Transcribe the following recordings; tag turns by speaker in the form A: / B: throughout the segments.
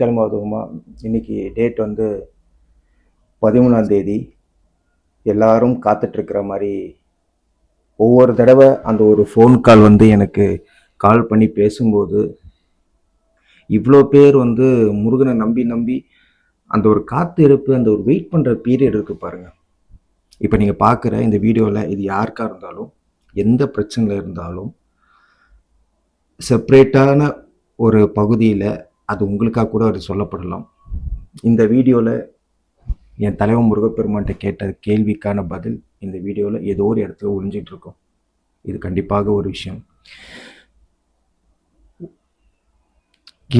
A: கிழமை அதுவுமா இன்னைக்கு டேட் வந்து 13ஆம் தேதி. எல்லாரும் காத்துட்ருக்கிற மாதிரி ஒவ்வொரு தடவை அந்த ஒரு ஃபோன் கால் வந்து எனக்கு கால் பண்ணி பேசும்போது இவ்வளோ பேர் வந்து முருகனை நம்பி நம்பி அந்த ஒரு காத்து இருப்பு, அந்த ஒரு வெயிட் பண்ணுற பீரியட் இருக்குது பாருங்கள். இப்போ நீங்கள் பார்க்குற இந்த வீடியோவில் இது யாருக்காக இருந்தாலும், எந்த பிரச்சனையில் இருந்தாலும், செப்ரேட்டான ஒரு பகுதியில் அது உங்களுக்காக கூட அது சொல்லப்படலாம். இந்த வீடியோவில் என் தலைவன் முருகப்பெருமான்கிட்ட கேட்ட கேள்விக்கான பதில் இந்த வீடியோவில் ஏதோ ஒரு இடத்துல ஒழிஞ்சிட்டு இருக்கும். இது கண்டிப்பாக ஒரு விஷயம்.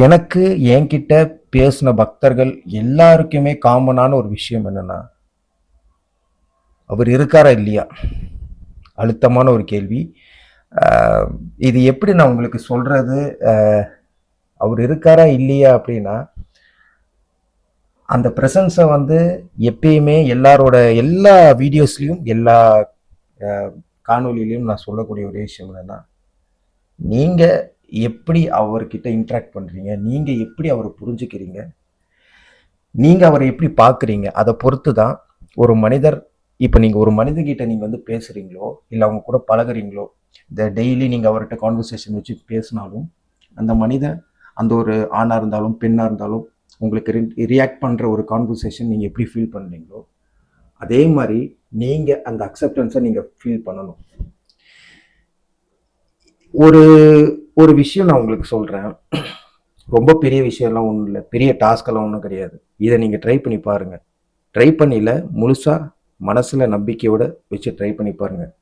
A: எனக்கு என்கிட்ட பேசின பக்தர்கள் எல்லாருக்குமே காமனான ஒரு விஷயம் என்னன்னா, அவர் இருக்காரா இல்லையா, அழுத்தமான ஒரு கேள்வி. இது எப்படி நான் உங்களுக்கு சொல்றது, அவர் இருக்காரா இல்லையா அப்படின்னா, அந்த ப்ரெசன்ஸை வந்து எப்பயுமே எல்லாரோட எல்லா வீடியோஸ்லையும் எல்லா காணொலியிலையும் நான் சொல்லக்கூடிய ஒரு விஷயம் என்னன்னா, நீங்கள் எப்படி அவர்கிட்ட இன்ட்ராக்ட் பண்ணுறீங்க, நீங்கள் எப்படி அவரை புரிஞ்சுக்கிறீங்க, நீங்கள் அவரை எப்படி பார்க்குறீங்க, அதை பொறுத்து தான் ஒரு மனிதர். இப்போ நீங்கள் ஒரு மனிதர்கிட்ட நீங்கள் வந்து பேசுகிறீங்களோ இல்லை அவங்க கூட பழகுறீங்களோ, இந்த டெய்லி நீங்கள் அவர்கிட்ட கான்வர்சேஷன் வச்சு பேசினாலும் அந்த மனிதன், அந்த ஒரு ஆணாக இருந்தாலும் பெண்ணாக இருந்தாலும், உங்களுக்கு ரியாக்ட் பண்ணுற ஒரு கான்வர்சேஷன் நீங்கள் எப்படி ஃபீல் பண்ணுறீங்களோ அதே மாதிரி நீங்கள் அந்த அக்செப்டன்ஸை நீங்கள் ஃபீல் பண்ணணும். ஒரு ஒரு விஷயம் நான் உங்களுக்கு சொல்கிறேன். ரொம்ப பெரிய விஷயம்லாம் ஒன்றும் இல்லை, பெரிய டாஸ்கெல்லாம் ஒன்றும் கிடையாது. இதை நீங்கள் ட்ரை பண்ணி பாருங்கள். ட்ரை பண்ணியில் முழுசாக மனசில் நம்பிக்கையோடு வச்சு ட்ரை பண்ணி பாருங்கள்.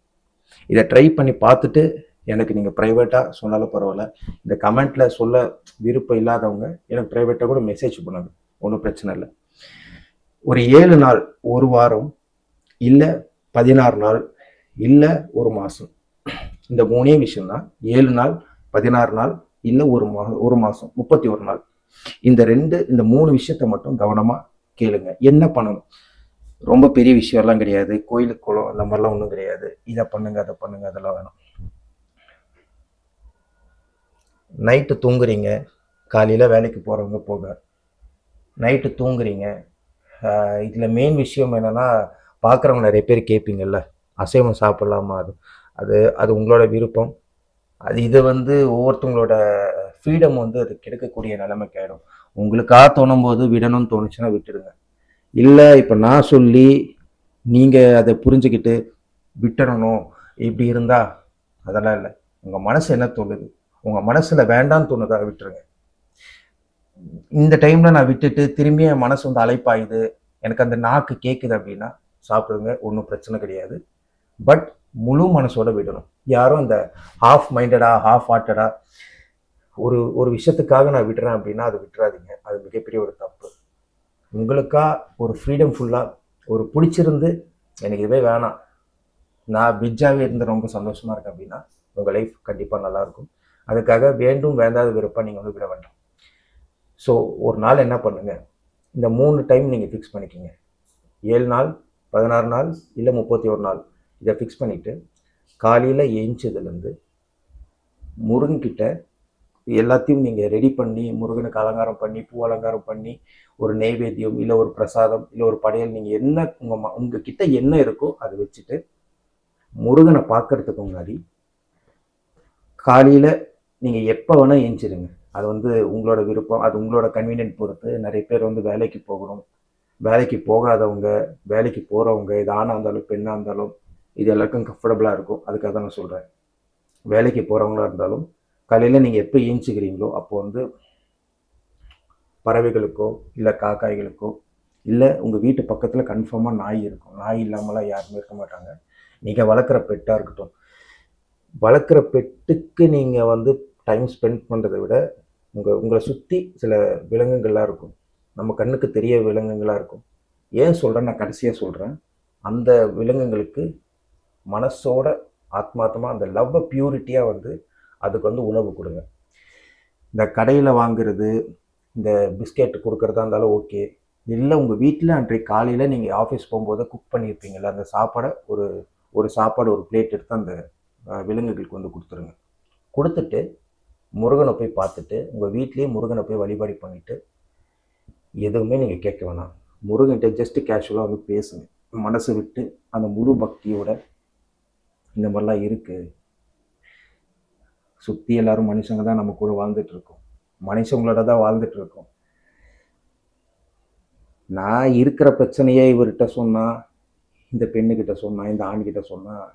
A: இதை ட்ரை பண்ணி பார்த்துட்டு எனக்கு நீங்கள் ப்ரைவேட்டாக சொன்னாலும் பரவாயில்ல, இந்த கமெண்ட்டில் சொல்ல விருப்பம் இல்லாதவங்க எனக்கு ப்ரைவேட்டாக கூட மெசேஜ் பண்ணுங்க, ஒன்றும் பிரச்சனை இல்லை. ஒரு 7 நாள், ஒரு வாரம், இல்லை 16 நாள், இல்லை ஒரு மாதம், இந்த 3 விஷயம்தான். 7 நாள், 16 நாள், இல்லை ஒரு மாதம், 31 நாள். இந்த 3 விஷயத்த மட்டும் கவனமாக கேளுங்க. என்ன பண்ணணும்? ரொம்ப பெரிய விஷயம்லாம் கிடையாது, கோயிலுக்கு குளம் அந்த மாதிரிலாம் ஒன்றும் கிடையாது. இதை பண்ணுங்க அதை பண்ணுங்க அதெல்லாம் வேணும். நைட்டு தூங்குறீங்க, காலையில் வேலைக்கு போகிறவங்க போக, நைட்டு தூங்குறீங்க. இதில் மெயின் விஷயம் என்னென்னா, பார்க்குறவங்க நிறைய பேர் கேட்பீங்கள்ல, அசைவம் சாப்பிட்லாமா? அது அது உங்களோட விருப்பம். இதை வந்து ஒவ்வொருத்தவங்களோட ஃப்ரீடம் வந்து அது கெடுக்கக்கூடிய நிலைமைக்கு ஆகிடும். உங்களுக்காக தோணும் போது விடணும்னு தோணுச்சுன்னா விட்டுடுங்க. இல்லை இப்போ நான் சொல்லி நீங்கள் அதை புரிஞ்சுக்கிட்டு விட்டுடணும் இப்படி இருந்தால் அதெல்லாம் இல்லை. உங்கள் மனசு என்ன தோணுது, உங்கள் மனசில் வேண்டான்னு தோணுதா விட்டுருங்க. இந்த டைமில் நான் விட்டுட்டு திரும்பி என் மனசு வந்து அலைப்பாயுது, எனக்கு அந்த நாக்கு கேட்குது அப்படின்னா சாப்பிடுங்க, ஒன்றும் பிரச்சனை கிடையாது. பட் முழு மனசோட விடணும். யாரும் அந்த ஹாஃப் மைண்டடாக ஹாஃப் ஹார்ட்டடாக ஒரு விஷயத்துக்காக நான் விடுறேன் அப்படின்னா அது விட்டுறாதீங்க. அது மிகப்பெரிய ஒரு தப்பு. உங்களுக்கா ஒரு ஃப்ரீடம் ஃபுல்லாக ஒரு பிடிச்சிருந்து எனக்கு இதுவே வேணாம், நான் பிஜ்ஜாகவே இருந்து ரொம்ப சந்தோஷமாக இருக்கேன் அப்படின்னா உங்கள் லைஃப் கண்டிப்பாக நல்லாயிருக்கும். அதுக்காக வேண்டும் வேண்டாத விருப்பம் நீங்கள் வந்து விட வேண்டாம். ஸோ ஒரு நாள் என்ன பண்ணுங்கள், இந்த 3 டைம் நீங்கள் ஃபிக்ஸ் பண்ணிக்கிங்க. 7 நாள், 16 நாள், இல்லை 31 நாள். இதை ஃபிக்ஸ் பண்ணிவிட்டு காலையில் ஏஞ்சதுலேருந்து முருகன்கிட்ட எல்லாத்தையும் நீங்கள் ரெடி பண்ணி, முருகனுக்கு அலங்காரம் பண்ணி, பூ அலங்காரம் பண்ணி, ஒரு நெய்வேத்தியம் இல்லை ஒரு பிரசாதம் இல்லை ஒரு படையல், நீங்கள் என்ன உங்ககிட்ட என்ன இருக்கோ அதை வச்சுட்டு முருகனை பார்க்கறதுக்கு முன்னாடி காலையில் நீங்கள் எப்போ வேணால் ஏஞ்சிடுங்க. அது வந்து உங்களோட விருப்பம், அது உங்களோட கன்வீனியன்ட் பொறுத்து. நிறைய பேர் வந்து வேலைக்கு போகணும், வேலைக்கு போகாதவங்க, வேலைக்கு போகிறவங்க, இது ஆணாக இருந்தாலும் பெண்ணாக இருந்தாலும் இது எல்லாருக்கும் கம்ஃபர்டபுளாக இருக்கும். அதுக்காக தான் நான் சொல்கிறேன். வேலைக்கு போகிறவங்களா இருந்தாலும் காலையில் நீங்கள் எப்போ ஏஞ்சிக்கிறீங்களோ அப்போ வந்து பறவைகளுக்கோ இல்லை காக்காய்களுக்கோ, இல்லை உங்கள் வீட்டு பக்கத்தில் கன்ஃபார்மாக நாய் இருக்கும். நாய் இல்லாமலாம் யாருமே இருக்க மாட்டாங்க. நீங்கள் வளர்க்குற பெட்டாக இருக்கட்டும், வளர்க்குற பெட்டுக்கு நீங்கள் வந்து டைம் ஸ்பெண்ட் பண்ணுறதை விட உங்களை சுற்றி சில விலங்குகள்லாம் இருக்கும், நம்ம கண்ணுக்கு தெரிய விலங்குகளாக இருக்கும். ஏன் சொல்கிறேன், நான் கடைசியாக சொல்கிறேன். அந்த விலங்குகளுக்கு மனசோட ஆத்மார்த்தமாக அந்த லவ்வை பியூரிட்டியாக வந்து அதுக்கு வந்து உணவு கொடுங்க. இந்த கடையில் வாங்குறது, இந்த பிஸ்கெட் கொடுக்குறதா இருந்தாலும் ஓகே, இல்லை உங்கள் வீட்டில் அன்றைக்கு காலையில் நீங்கள் ஆஃபீஸ் போகும்போது குக் பண்ணியிருப்பீங்களா, அந்த சாப்பாடை ஒரு சாப்பாடு ஒரு பிளேட் எடுத்து அந்த விலங்குகளுக்கு வந்து கொடுத்துருங்க. கொடுத்துட்டு முருகனை போய் பார்த்துட்டு உங்கள் வீட்லேயே முருகனை போய் வழிபாடு பண்ணிவிட்டு எதுவுமே நீங்கள் கேட்க வேணாம். முருகன்கிட்ட ஜஸ்ட் கேஷுவலாக வந்து பேசுங்க. மனசு விட்டு அந்த முழு பக்தியோட இந்த மாதிரிலாம் இருக்குது. சுற்றி எல்லாரும் மனுஷங்க தான் நம்ம கூட வாழ்ந்துட்டு இருக்கோம். மனுஷங்களோட தான் வாழ்ந்துட்டு இருக்கோம். நான் இருக்கிற பிரச்சனையே இவர்கிட்ட சொன்னால், இந்த பெண்ணுக்கிட்ட சொன்னால், இந்த ஆண்கிட்ட சொன்னால்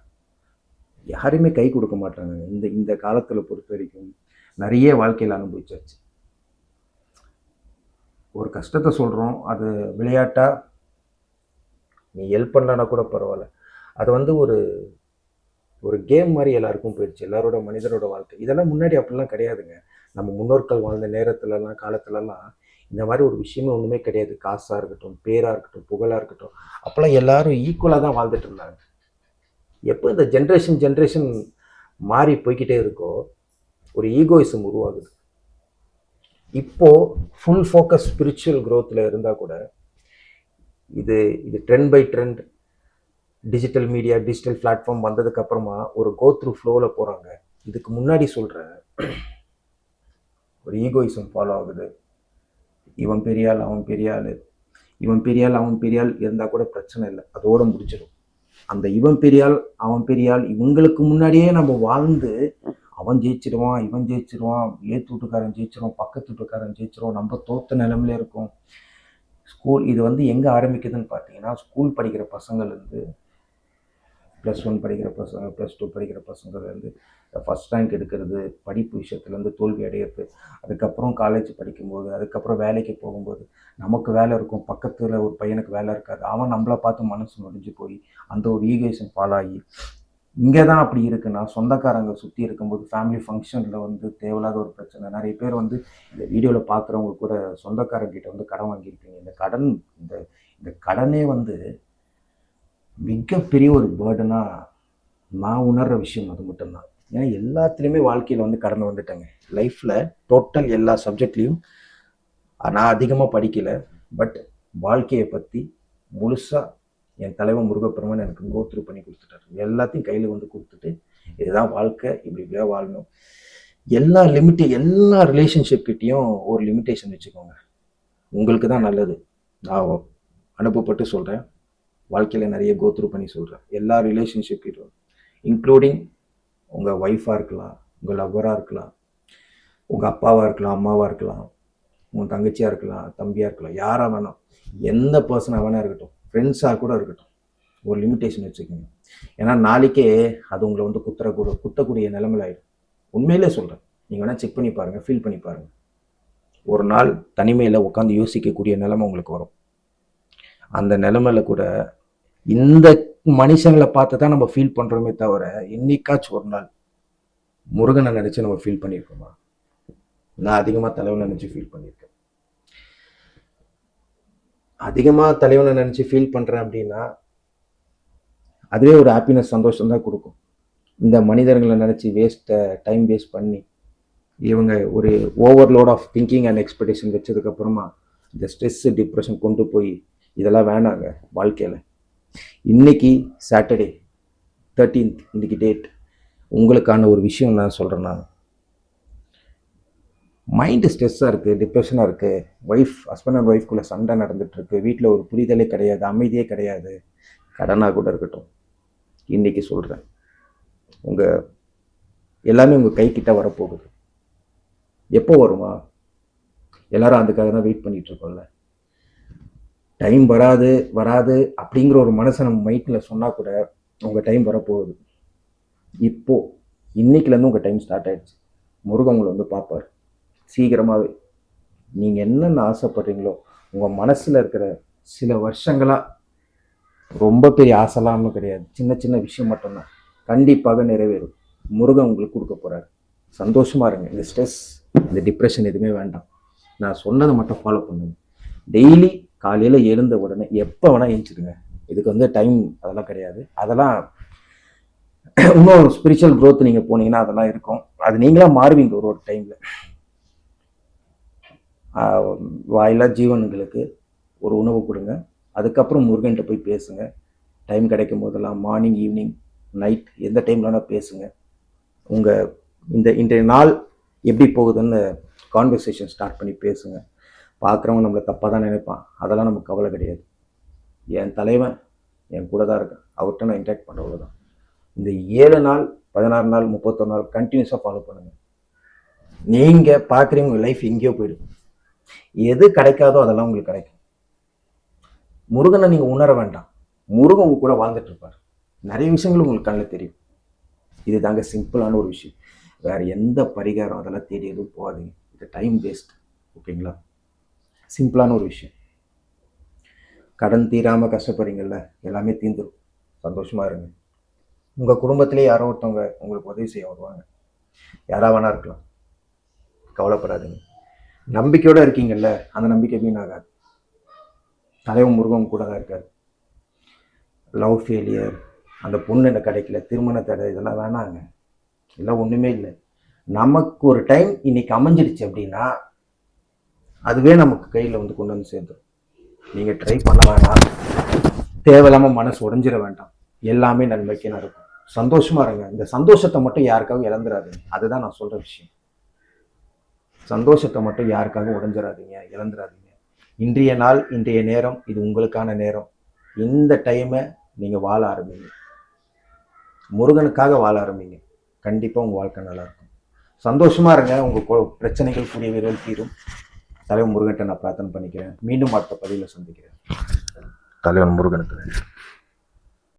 A: யாருமே கை கொடுக்க மாட்டாங்க. இந்த இந்த காலத்தில் பொறுத்த வரைக்கும் நிறைய வாழ்க்கையில் அனுபவிச்சாச்சு. ஒரு கஷ்டத்தை சொல்கிறோம், அது விளையாட்டாக நீ ஹெல்ப் பண்ணலன்னா கூட பரவாயில்ல. அது வந்து ஒரு ஒரு கேம் மாதிரி எல்லாருக்கும் போயிடுச்சு. எல்லாரோட மனிதரோட வாழ்க்கை இதெல்லாம் முன்னாடி அப்படிலாம் கிடையாதுங்க. நம்ம முன்னோர்கள் வாழ்ந்த நேரத்துலலாம் காலத்துலலாம் இந்த மாதிரி ஒரு விஷயமே ஒன்றுமே கிடையாது. காசாக இருக்கட்டும், பேராக இருக்கட்டும், புகழாக இருக்கட்டும், அப்போல்லாம் எல்லாரும் ஈக்குவலாக தான் வாழ்ந்துட்டு இருந்தாங்க. எப்போ இந்த ஜென்ரேஷன் மாறி போய்கிட்டே இருக்கோ ஒரு ஈகோயிசம் உருவாகுது. இப்போது ஃபுல் ஃபோக்கஸ் ஸ்பிரிச்சுவல் க்ரோத்தில் இருந்தால் கூட இது trend buy trend digital media digital platform வந்ததுக்கப்புறமா ஒரு கோ த்ரூ ஃப்ளோவில் போகிறாங்க. இதுக்கு முன்னாடி சொல்கிறேன், ஒரு ஈகோயிசம் ஃபாலோ ஆகுது. இவன் பெரியாள் அவன் பெரியாள், இவன் பெரியாள் அவன் பெரியாள் இருந்தால் கூட பிரச்சனை இல்லை, அதோடு முடிச்சிடும். அந்த இவன் பெரியாள் அவன் பெரியாள் இவங்களுக்கு முன்னாடியே நம்ம வாழ்ந்து அவன் ஜெயிச்சிடுவான் இவன் ஜெயிச்சிடுவான், ஏற்று வீட்டுக்காரன் ஜெயிச்சிருவான், பக்கத்து வீட்டுக்காரன் ஜெயிச்சிருவான், நம்ம தோத்த நிலைமையில இருக்கும். ஸ்கூல் இது வந்து எங்கே ஆரம்பிக்குதுன்னு பார்த்தீங்கன்னா, ஸ்கூல் படிக்கிற பசங்கள்லேருந்து +1 படிக்கிற பசங்க, +2 படிக்கிற பசங்கள்லேருந்து ஃபஸ்ட் ரேங்க் எடுக்கிறது, படிப்பு விஷயத்துலேருந்து தோல்வி அடையிறது, அதுக்கப்புறம் காலேஜ் படிக்கும்போது, அதுக்கப்புறம் வேலைக்கு போகும்போது நமக்கு வேலை இருக்கும், பக்கத்தில் ஒரு பையனுக்கு வேலை இருக்காது, அவன் நம்மளை பார்த்து மனசு முடிஞ்சு போய் அந்த ஒரு ஈகோயிசம் ஃபாலாகி இங்கே தான் அப்படி இருக்குன்னா, சொந்தக்காரங்க சுற்றி இருக்கும்போது ஃபேமிலி ஃபங்க்ஷனில் வந்து தேவையில்லாத ஒரு பிரச்சனை. நிறைய பேர் வந்து இந்த வீடியோவில் பார்க்குறவங்க கூட சொந்தக்காரங்கிட்ட வந்து கடன் வாங்கியிருப்பீங்க. இந்த கடனே வந்து மிகப்பெரிய ஒரு பேர்டனாக நான் உணர்கிற விஷயம் அது மட்டும்தான். ஏன்னா எல்லாத்துலேயுமே வாழ்க்கையில் வந்து கடந்து வந்துட்டேங்க. லைஃப்பில் டோட்டல் எல்லா சப்ஜெக்ட்லேயும் நான் அதிகமாக படிக்கலை, பட் வாழ்க்கையை பற்றி முழுசாக என் தலைவன் முருகப்பெருமான் எனக்கு கோத்ரூ பண்ணி கொடுத்துட்டாரு. எல்லாத்தையும் கையில் வந்து கொடுத்துட்டு இதுதான் வாழ்க்கை, இப்படியா வாழணும். எல்லா ரிலேஷன்ஷிப்கிட்டையும் ஒரு லிமிட்டேஷன் வச்சுக்கோங்க, உங்களுக்கு தான் நல்லது. நான் அனுப்பப்பட்டு சொல்கிறேன், வாழ்க்கையில் நிறைய கோத்ரூ பண்ணி சொல்கிறேன். எல்லா ரிலேஷன்ஷிப்கிட்டும் இன்க்ளூடிங் உங்கள் ஒய்ஃபாக இருக்கலாம், உங்கள் லவ்வராக இருக்கலாம், உங்கள் அப்பாவாக இருக்கலாம், அம்மாவாக இருக்கலாம், உங்கள் தங்கச்சியாக இருக்கலாம், தம்பியாக இருக்கலாம், யாராக வேணும், எந்த பர்சனாக வேணா இருக்கட்டும், ஃப்ரெண்ட்ஸாக கூட இருக்கட்டும், ஒரு லிமிட்டேஷன் வச்சுக்கோங்க. ஏன்னா நாளைக்கே அது உங்களை வந்து குத்தக்கூடிய நிலைமையில் ஆகிடும். உண்மையிலே சொல்கிறேன், நீங்கள் வேணால் செக் பண்ணி பாருங்கள், ஃபீல் பண்ணி பாருங்கள். ஒரு நாள் தனிமையில் உட்காந்து யோசிக்கக்கூடிய நிலைமை உங்களுக்கு வரும். அந்த நிலைமையில் கூட இந்த மனுஷங்களை பார்த்து தான் நம்ம ஃபீல் பண்ணுறோமே தவிர, என்னைக்காச்சும் ஒரு நாள் முருகனை நினச்சி நம்ம ஃபீல் பண்ணியிருக்கோமா? நான் அதிகமாக தலைவனை நினச்சி ஃபீல் பண்ணியிருக்கேன். அதிகமாக தலைவனை நினச்சி ஃபீல் பண்ணுறேன் அப்படின்னா அதுவே ஒரு ஹாப்பினஸ், சந்தோஷம் தான் கொடுக்கும். இந்த மனிதர்களை நினச்சி டைம் வேஸ்ட் பண்ணி இவங்க ஒரு overload of thinking and expectation வச்சதுக்கப்புறமா இந்த ஸ்ட்ரெஸ்ஸு டிப்ரெஷன் கொண்டு போய் இதெல்லாம் வேணாங்க வாழ்க்கையில். இன்னைக்கு சாட்டர்டே 13th, இன்னைக்கு டேட். உங்களுக்கான ஒரு விஷயம் நான் சொல்கிறேன்னா, மைண்டு ஸ்ட்ரெஸ்ஸாக இருக்குது, டிப்ரெஷனாக இருக்குது, ஹஸ்பண்ட் அண்ட் ஒய்ஃப்குள்ளே சண்டை நடந்துகிட்ருக்கு, வீட்டில் ஒரு புரிதலே கிடையாது, அமைதியே கிடையாது, கடனாக கூட இருக்கட்டும், இன்றைக்கி சொல்கிறேன், எல்லாமே உங்கள் கைக்கிட்ட வரப்போகுது. எப்போ வருமா? எல்லாரும் அதுக்காக தான் வெயிட் பண்ணிகிட்ருக்கோம்ல. டைம் வராது அப்படிங்கிற ஒரு மனசை நம்ம மைண்டில் சொன்னால் கூட உங்கள் டைம் வரப்போகுது. இப்போது இன்னைக்குலேருந்து உங்கள் டைம் ஸ்டார்ட் ஆகிடுச்சு. முருகன் உங்களை வந்து பார்ப்பார் சீக்கிரமாகவே. நீங்கள் என்னென்ன ஆசைப்படுறீங்களோ உங்கள் மனசில் இருக்கிற சில வருஷங்களாக, ரொம்ப பெரிய ஆசைலாம்னு கிடையாது, சின்ன சின்ன விஷயம் மட்டும்தான், கண்டிப்பாக நிறைவேறும். முருகன் உங்களுக்கு கொடுக்க போகிறார். சந்தோஷமாக இருங்க. இந்த ஸ்ட்ரெஸ், இந்த டிப்ரெஷன் எதுவுமே வேண்டாம். நான் சொன்னதை மட்டும் ஃபாலோ பண்ணுங்க. டெய்லி காலையில் எழுந்த உடனே எப்போ வேணால் எழுந்திடுங்க. இதுக்கு வந்து டைம் அதெல்லாம் கிடையாது. அதெல்லாம் இன்னும் ஸ்பிரிச்சுவல் க்ரோத் நீங்கள் போனீங்கன்னா அதெல்லாம் இருக்கும். அது நீங்களாக மாறுவீங்க ஒரு டைமில். வாயிலா ஜீவன்களுக்கு ஒரு உணவு கொடுங்க. அதுக்கப்புறம் முருகன்கிட்ட போய் பேசுங்க. டைம் கிடைக்கும் போதெல்லாம் மார்னிங், ஈவினிங், நைட், எந்த டைமில் வேணால் பேசுங்க. இன்றைய நாள் எப்படி போகுதுன்னு கான்வர்சேஷன் ஸ்டார்ட் பண்ணி பேசுங்க. பார்க்குறவங்க நம்மளை தப்பாக தான் நினைப்பான், அதெல்லாம் நமக்கு கவலை கிடையாது. என் தலைவன் என் கூட தான் இருக்கேன், அவர்கிட்ட நான் இன்ட்ராக்ட் பண்ணுறது தான். இந்த 7 நாள் 16 நாள் 31 நாள் கண்டினியூஸாக ஃபாலோ பண்ணுங்கள். நீங்கள் பார்க்குறீங்க உங்கள் லைஃப் எங்கேயோ போயிடும். எது கிடைக்காதோ அதெல்லாம் உங்களுக்கு கிடைக்கும். முருகனை நீங்கள் உணர வேண்டாம், முருகன் உங்க கூட வாழ்ந்துட்டு இருப்பார். நிறைய விஷயங்கள் உங்களுக்கு கண்ணில் தெரியும். இது தாங்க சிம்பிளான ஒரு விஷயம். வேறு எந்த பரிகாரம் அதெல்லாம் தேடி எதுவும் போகாதீங்க, இது டைம் வேஸ்ட். ஓகேங்களா? சிம்பிளான ஒரு விஷயம். கடன் தீராமல் கஷ்டப்படுறீங்கல்ல, எல்லாமே தீர்ந்துடும். சந்தோஷமாக இருங்க. உங்கள் குடும்பத்திலே யாரோ ஒருத்தவங்க உங்களுக்கு உதவி செய்ய வருவாங்க, யாராக வேணா இருக்கலாம். கவலைப்படாதீங்க. நம்பிக்கையோடு இருக்கீங்கல்ல, அந்த நம்பிக்கை வீணாகாது. தலைவன் முருகன் கூட தான் இருக்காரு. லவ் ஃபெயிலியர், அந்த பொண்ணு எனக்கு கிடைக்கல, திருமண தடை, இதெல்லாம் வேணாங்க. இதெல்லாம் ஒன்றுமே இல்லை. நமக்கு ஒரு டைம் இன்னைக்கு அமைஞ்சிடுச்சு அப்படின்னா அதுவே நமக்கு கையில் வந்து கொண்டு வந்து சேர்ந்துடும். நீங்கள் ட்ரை பண்ண வேண்டாம், தேவையில்லாமல் மனசு உடைஞ்சிட வேண்டாம். எல்லாமே நன்மைக்கு நடக்கும். சந்தோஷமாக இருங்க. இந்த சந்தோஷத்தை மட்டும் யாருக்காகவும் இழந்துடாதீங்க. அதுதான் நான் சொல்கிற விஷயம். சந்தோஷத்தை மட்டும் யாருக்காகவும் உடைஞ்சிடாதீங்க, இழந்துடாதீங்க. இன்றைய நாள், இன்றைய நேரம், இது உங்களுக்கான நேரம். இந்த டைமை நீங்கள் வாழ ஆரம்பிங்க, முருகனுக்காக வாழ ஆரம்பிங்க. கண்டிப்பாக உங்கள் வாழ்க்கை நல்லாயிருக்கும். சந்தோஷமாக இருங்க. உங்கள் பிரச்சனைகள் கூடிய விரைவில் தீரும். தலைவன் முருகன்கிட்ட நான் பிரார்த்தனை பண்ணிக்கிறேன். மீண்டும் அடுத்த பதிவில் சந்திக்கிறேன். தலைவன் முருகனுக்கு.